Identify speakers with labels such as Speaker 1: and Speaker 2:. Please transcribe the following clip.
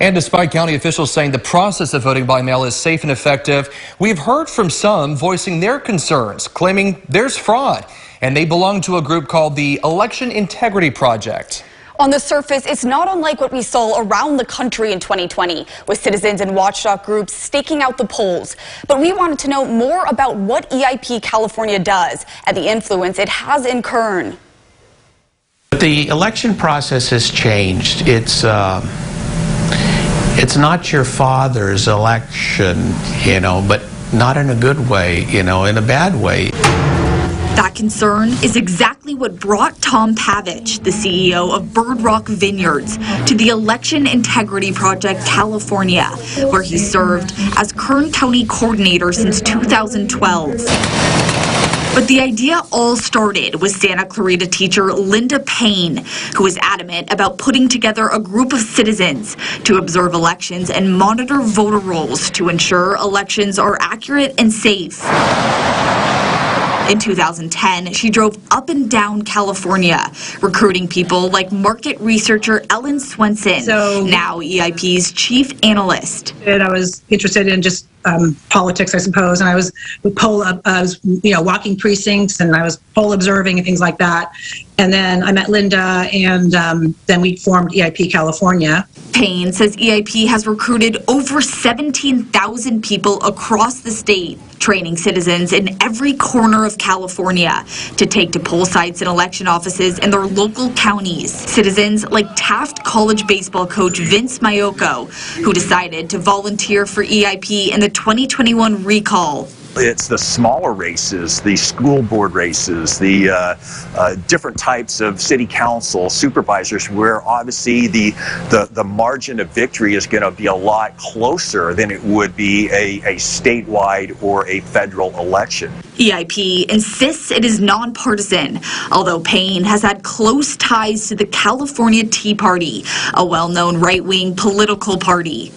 Speaker 1: And despite county officials saying the process of voting by mail is safe and effective, we've heard from some voicing their concerns, claiming there's fraud, and they belong to a group called the Election Integrity Project.
Speaker 2: On the surface, it's not unlike what we saw around the country in 2020, with citizens and watchdog groups staking out the polls. But we wanted to know more about what EIP California does and the influence it has in Kern.
Speaker 3: The election process has changed. It's not your father's election, but not in a good way, in a bad way.
Speaker 4: That concern is exactly what brought Tom Pavich, the CEO of Bird Rock Vineyards, to the Election Integrity Project California, where he served as Kern County Coordinator since 2012. But the idea all started with Santa Clarita teacher Linda Payne, who was adamant about putting together a group of citizens to observe elections and monitor voter rolls to ensure elections are accurate and safe. In 2010, she drove up and down California, recruiting people like market researcher Ellen Swenson, now EIP's chief analyst.
Speaker 5: And I was interested in just politics, I suppose, and I was walking precincts, and I was poll observing and things like that. And then I met Linda, and then we formed EIP California.
Speaker 4: Payne says EIP has recruited over 17,000 people across the state, training citizens in every corner of California to take to poll sites and election offices in their local counties. Citizens like Taft College baseball coach Vince Mayoko, who decided to volunteer for EIP in the 2021 recall.
Speaker 6: It's the smaller races, the school board races, the different types of city council supervisors, where obviously the margin of victory is going to be a lot closer than it would be a statewide or a federal election.
Speaker 4: EIP insists it is nonpartisan, although Payne has had close ties to the California Tea Party, a well-known right-wing political party.